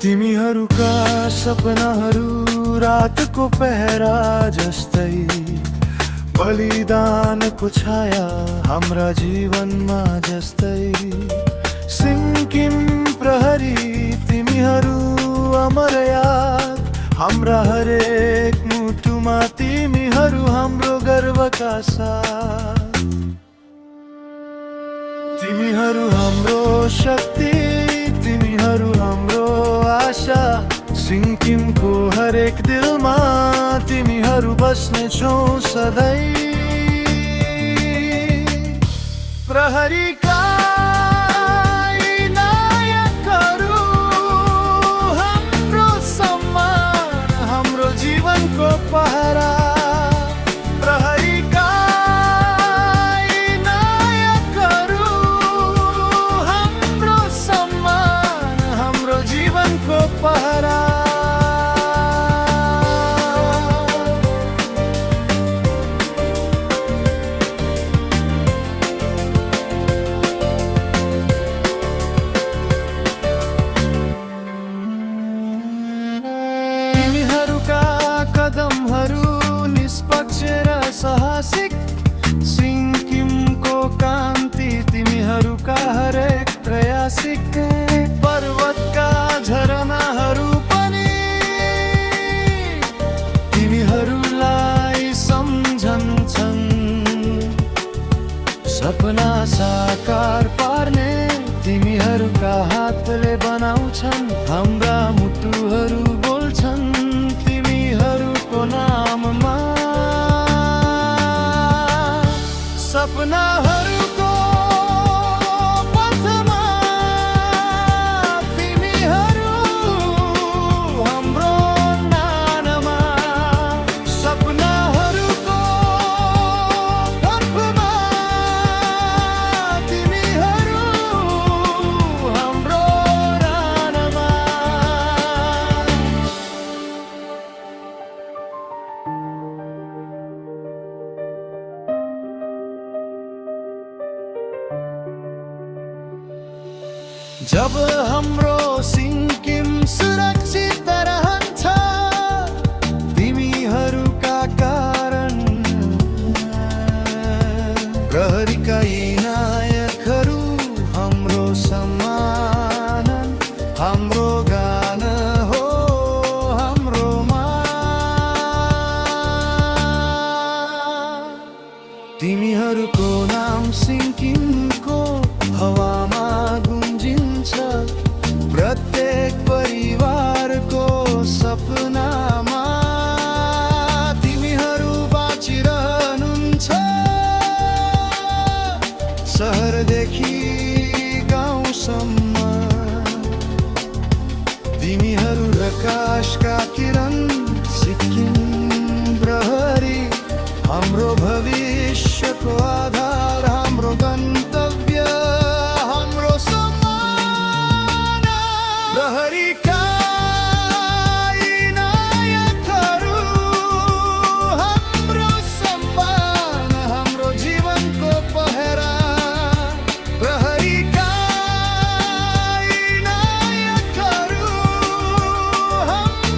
तिमीहरूका सपनाहरू रातको पहरा जस्तै बलिदानको छाया हाम्रा जीवनमा जस्तै। सिक्किम प्रहरी तिमीहरू अमर याद हाम्रा हरेक मुटुमा, तिमीहरू हाम्रो गर्वका साथ। तिमीहरू हाम्रो शक्ति, तिमीहरू हाम्रो आशा, सिक्किमको हरेक दिलमा तिमीहरू बस्नेछौ सधैँ। प्रहरीका यी नायकहरू हाम्रो सम्मान, हाम्रो जीवनको पहरा। प्रहरीका यी नायकहरू हाम्रो सम्मान, हाम्रो जीवनको पहरा। निष्पक्ष र साहसिक सिक्किमको कान्ति, तिमीहरूका हरेक प्रयासिक। पर्वतका झरनाहरू पनि तिमीहरूलाई सम्झन्छन्। सपना साकार पार्ने तिमीहरूका हातले बनाउँछन्। हाम्रा मुटुहरू बोल्छन् तिमीहरूको नाममा। सपनाहरूको पथमा तिमीहरू हाम्रो नानमा। सपनाहरूको पथमा तिमीहरू हाम्रो नानमा। जब हाम्रो सिक्किम सुरक्षित रहन्छ तिमीहरूका कारण। प्रहरीका यी नायकहरू हाम्रो सम्मान, हाम्रो गान हो, हाम्रो मान। तिमीहरूको नाम सिक्किमको हवामा गुन्जिन्छ, प्रत्येक परिवारको सपनामा। तिमीहरू बाँचिरहनुहुन्छ सहरदेखि गाउँसम्म। तिमीहरू प्रकाशका किरण, सिक्किम प्रहरी हाम्रो भविष्यको आधार।